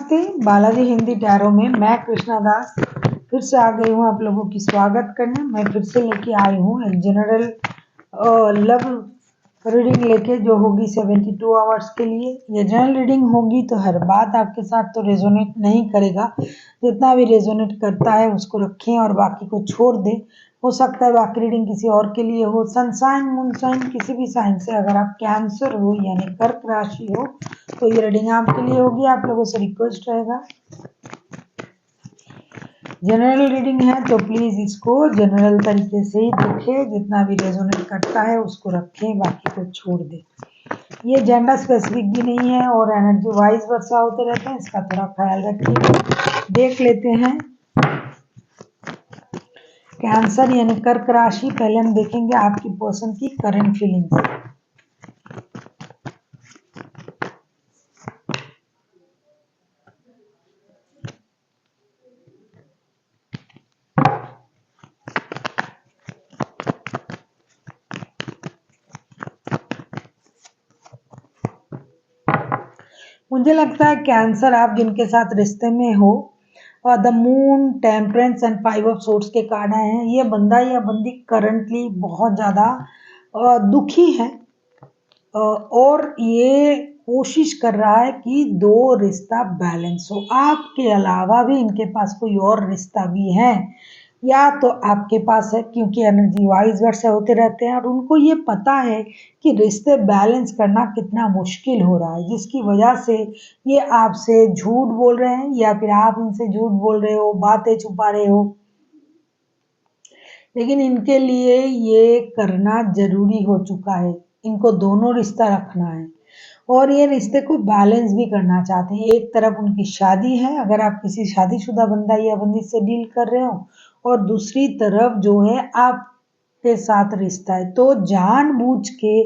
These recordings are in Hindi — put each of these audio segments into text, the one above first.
नमस्ते, बालाजी हिंदी टैरो में मैं कृष्णा दास फिर से आ गई हूँ आप लोगों की स्वागत करने। मैं फिर से लेके आई हूँ एक जनरल लव रीडिंग लेके, जो होगी 72 आवर्स के लिए। ये जनरल रीडिंग होगी तो हर बात आपके साथ तो रेजोनेट नहीं करेगा, जितना भी रेजोनेट करता है उसको रखें और बाकी को छोड़ दें। हो सकता है बाकी रीडिंग किसी और के लिए हो, सनसाइन मूनसाइन किसी भी साइन से। अगर आप कैंसर हो यानी कर्क राशि हो तो ये रीडिंग आपके लिए होगी। आप लोगों से रिक्वेस्ट रहेगा, जनरल रीडिंग है तो प्लीज इसको जनरल तरीके से ही देखें, जितना भी रेजोनेट करता है उसको रखें, बाकी को छोड़ दें। ये जेंडर स्पेसिफिक भी नहीं है और एनर्जी वाइज वर्षा होते रहते हैं, इसका थोड़ा ख्याल रखिए। देख लेते हैं कैंसर यानी कर्क राशि। पहले हम देखेंगे आपकी पर्सन की करंट फीलिंग्स। मुझे लगता है कैंसर, आप जिनके साथ रिश्ते में हो और the moon, temperance and 5 of swords के कार्ड आए हैं, ये बंदा या बंदी करंटली बहुत ज़्यादा दुखी है और ये कोशिश कर रहा है कि दो रिश्ता बैलेंस हो। आपके अलावा भी इनके पास कोई और रिश्ता भी है या तो आपके पास है, क्योंकि एनर्जी वाइज वर्षा होते रहते हैं और उनको ये पता है कि रिश्ते बैलेंस करना कितना मुश्किल हो रहा है, जिसकी वजह से ये आपसे झूठ बोल रहे हैं या फिर आप इनसे झूठ बोल रहे हो, बातें छुपा रहे हो। लेकिन इनके लिए ये करना जरूरी हो चुका है, इनको दोनों रिश्ता रखना है और ये रिश्ते को बैलेंस भी करना चाहते हैं। एक तरफ उनकी शादी है, अगर आप किसी शादीशुदा बंदा या बंदी से डील कर रहे हो, और दूसरी तरफ जो है आपके साथ रिश्ता है, तो जानबूझ के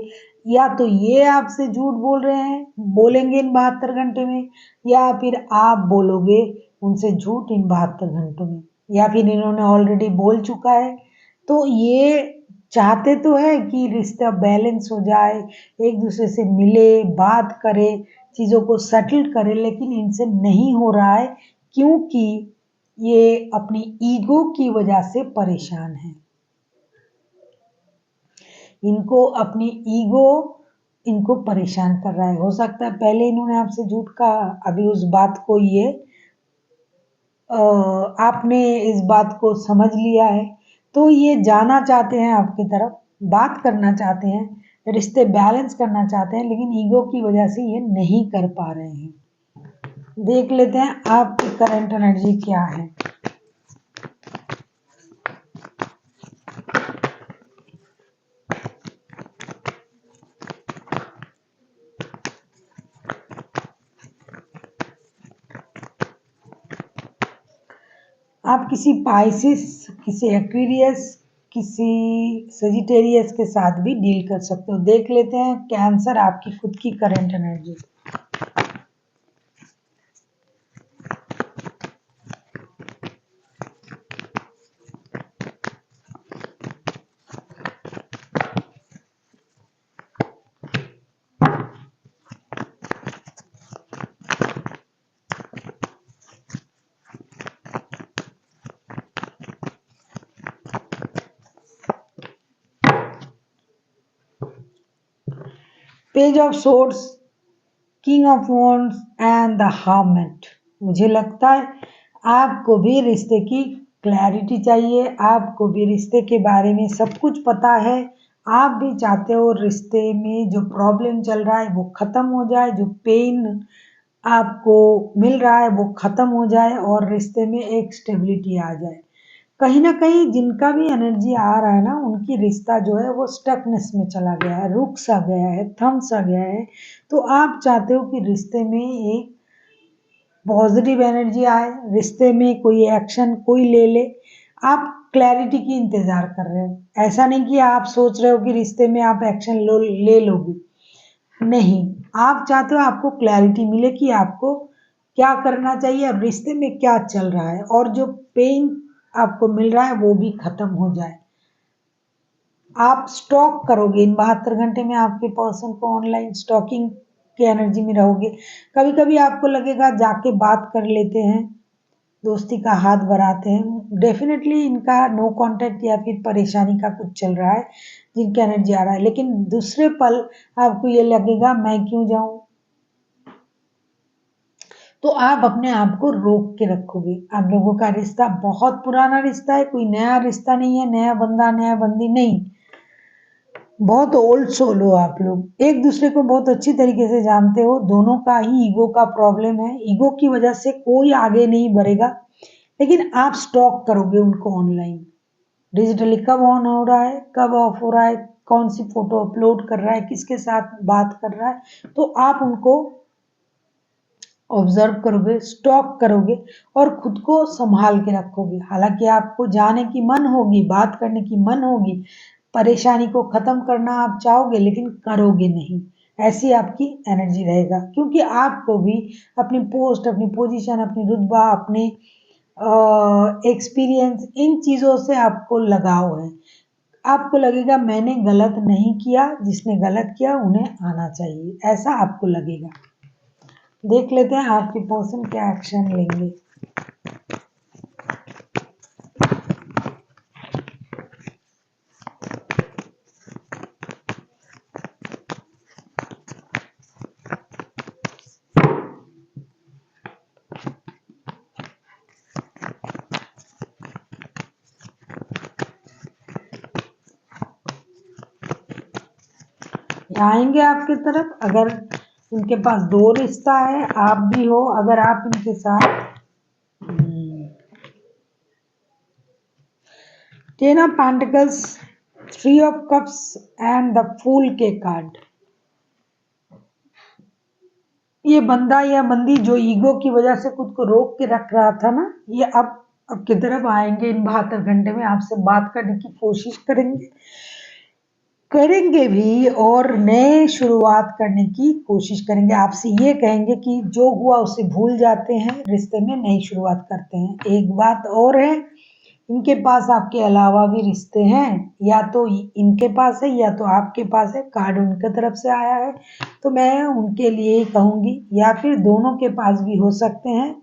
या तो ये आपसे झूठ बोल रहे हैं, बोलेंगे इन 72 घंटे में, या फिर आप बोलोगे उनसे झूठ इन 72 घंटों में, या फिर इन्होंने ऑलरेडी बोल चुका है। तो ये चाहते तो है कि रिश्ता बैलेंस हो जाए, एक दूसरे से मिले, बात करे, चीज़ों को सेटल करे, लेकिन इनसे नहीं हो रहा है क्योंकि ये अपनी ईगो की वजह से परेशान है। इनको अपनी ईगो इनको परेशान कर रहा है। हो सकता है पहले इन्होंने आपसे झूठ कहा, अभी उस बात को ये आपने इस बात को समझ लिया है, तो ये जाना चाहते हैं आपकी तरफ, बात करना चाहते हैं, रिश्ते बैलेंस करना चाहते हैं, लेकिन ईगो की वजह से ये नहीं कर पा रहे हैं। देख लेते हैं आपकी करंट एनर्जी क्या है। आप किसी पाइसिस, किसी एक्वेरियस, किसी सजिटेरियस के साथ भी डील कर सकते हो। देख लेते हैं कैंसर आपकी खुद की current energy. Page of swords, king of wands and the hermit. मुझे लगता है आपको भी रिश्ते की क्लैरिटी चाहिए, आपको भी रिश्ते के बारे में सब कुछ पता है। आप भी चाहते हो रिश्ते में जो प्रॉब्लम चल रहा है वो ख़त्म हो जाए, जो पेन आपको मिल रहा है वो ख़त्म हो जाए और रिश्ते में एक स्टेबिलिटी आ जाए। कहीं ना कहीं जिनका भी एनर्जी आ रहा है ना, उनकी रिश्ता जो है वो स्टकनेस में चला गया है, रुक सा गया है, थम सा गया है। तो आप चाहते हो कि रिश्ते में एक पॉजिटिव एनर्जी आए, रिश्ते में कोई एक्शन कोई ले ले। आप क्लैरिटी की इंतजार कर रहे हो। ऐसा नहीं कि आप सोच रहे हो कि रिश्ते में आप एक्शन ले लोगे, नहीं, आप चाहते हो आपको क्लैरिटी मिले कि आपको क्या करना चाहिए, अब रिश्ते में क्या चल रहा है, और जो पेन आपको मिल रहा है वो भी खत्म हो जाए। आप स्टॉक करोगे इन 72 घंटे में आपके पर्सन को, ऑनलाइन स्टॉकिंग के एनर्जी में रहोगे। कभी कभी आपको लगेगा जाके बात कर लेते हैं, दोस्ती का हाथ बढ़ाते हैं, डेफिनेटली इनका नो कांटेक्ट या फिर परेशानी का कुछ चल रहा है जिनका एनर्जी आ रहा है। लेकिन दूसरे पल आपको ये लगेगा मैं क्यों जाऊं, तो आप अपने आप को रोक के रखोगे। आप लोगों का रिश्ता बहुत पुराना रिश्ता है, कोई नया रिश्ता नहीं है, नया बंदा नया बंदी नहीं, बहुत ओल्ड सोल हो आप लोग, एक दूसरे को बहुत अच्छी तरीके से जानते हो। दोनों का ही ईगो का प्रॉब्लम है, ईगो की वजह से कोई आगे नहीं बढ़ेगा। लेकिन आप स्टॉक करोगे उनको ऑनलाइन, डिजिटली कब ऑन हो रहा है, कब ऑफ हो रहा है, कौन सी फोटो अपलोड कर रहा है, किसके साथ बात कर रहा है, तो आप उनको ऑब्जर्व करोगे, स्टॉक करोगे और खुद को संभाल के रखोगे। हालांकि आपको जाने की मन होगी, बात करने की मन होगी, परेशानी को खत्म करना आप चाहोगे, लेकिन करोगे नहीं, ऐसी आपकी एनर्जी रहेगा। क्योंकि आपको भी अपनी पोस्ट, अपनी पोजीशन, अपनी रुतबा, अपने एक्सपीरियंस, इन चीज़ों से आपको लगाव है। आपको लगेगा मैंने गलत नहीं किया, जिसने गलत किया उन्हें आना चाहिए, ऐसा आपको लगेगा। देख लेते हैं आपकी पर्सन क्या एक्शन लेंगे। आएंगे आपकी तरफ, अगर इनके पास दो रिश्ता है, आप भी हो, अगर आप इनके साथ ten of pentacles, three of cups and the fool के कार्ड, ये बंदा या बंदी जो ईगो की वजह से खुद को रोक के रख रहा था ना, ये अब की तरफ आएंगे। इन 72 घंटे में आपसे बात करने की कोशिश करेंगे भी और नए शुरुआत करने की कोशिश करेंगे। आपसे ये कहेंगे कि जो हुआ उसे भूल जाते हैं, रिश्ते में नई शुरुआत करते हैं। एक बात और है, इनके पास आपके अलावा भी रिश्ते हैं, या तो इनके पास है या तो आपके पास है, कार्ड उनके तरफ से आया है, तो मैं उनके लिए ही कहूंगी, या फिर दोनों के पास भी हो सकते हैं।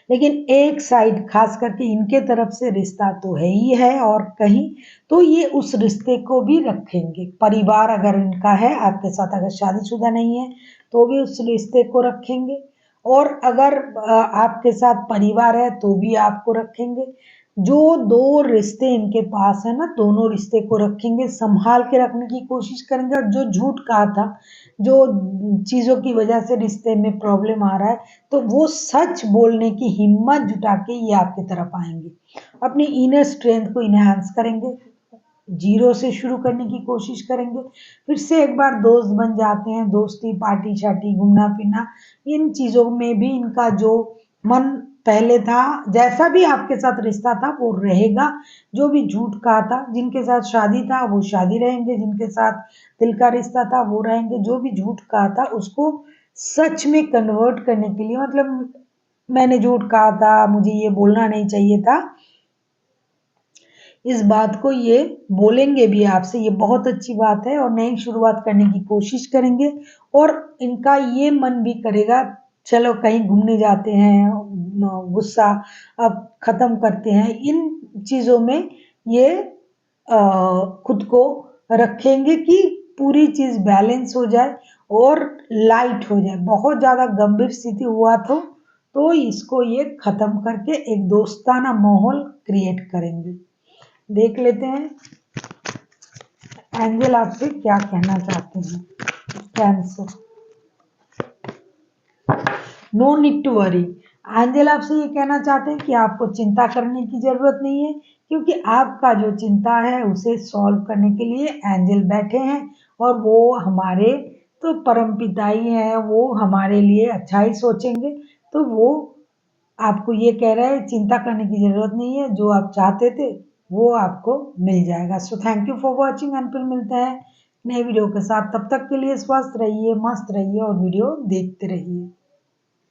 लेकिन एक साइड खास करके इनके तरफ से रिश्ता तो है ही है, और कहीं तो ये उस रिश्ते को भी रखेंगे। परिवार अगर इनका है आपके साथ, अगर शादीशुदा नहीं है तो भी उस रिश्ते को रखेंगे, और अगर आपके साथ परिवार है तो भी आपको रखेंगे। जो दो रिश्ते इनके पास है ना, दोनों रिश्ते को रखेंगे, संभाल के रखने की कोशिश करेंगे। और जो झूठ कहा था, जो चीज़ों की वजह से रिश्ते में प्रॉब्लम आ रहा है, तो वो सच बोलने की हिम्मत जुटा के ये आपकी तरफ आएंगे। अपनी इनर स्ट्रेंथ को इनहांस करेंगे, जीरो से शुरू करने की कोशिश करेंगे, फिर से एक बार दोस्त बन जाते हैं। दोस्ती, पार्टी शार्टी, घूमना फिरना, इन चीज़ों में भी इनका जो मन पहले था, जैसा भी आपके साथ रिश्ता था वो रहेगा। जो भी झूठ कहा था, जिनके साथ शादी था वो शादी रहेंगे, जिनके साथ दिल का रिश्ता था वो रहेंगे। जो भी झूठ कहा था उसको सच में कन्वर्ट करने के लिए, मतलब मैंने झूठ कहा था, मुझे ये बोलना नहीं चाहिए था, इस बात को ये बोलेंगे भी आपसे, ये बहुत अच्छी बात है। और नई शुरुआत करने की कोशिश करेंगे, और इनका ये मन भी करेगा चलो कहीं घूमने जाते हैं, गुस्सा अब खत्म करते हैं। इन चीज़ों में ये खुद को रखेंगे कि पूरी चीज़ बैलेंस हो जाए और लाइट हो जाए। बहुत ज़्यादा गंभीर स्थिति हुआ तो इसको ये खत्म करके एक दोस्ताना माहौल क्रिएट करेंगे। देख लेते हैं एंजल आपसे क्या कहना चाहते हैं। Cancer, no need to worry. Angel आपसे ये कहना चाहते हैं कि आपको चिंता करने की जरूरत नहीं है, क्योंकि आपका जो चिंता है उसे सॉल्व करने के लिए एंजल बैठे हैं, और वो हमारे तो परम पिता ही हैं, वो हमारे लिए अच्छा ही सोचेंगे। तो वो आपको ये कह रहा है चिंता करने की जरूरत नहीं है, जो आप चाहते थे वो आपको मिल जाएगा। So thank you for watching, and फिर मिलते हैं नए वीडियो के साथ। तब तक के लिए स्वस्थ रहिए, मस्त रहिए और वीडियो देखते रहिए।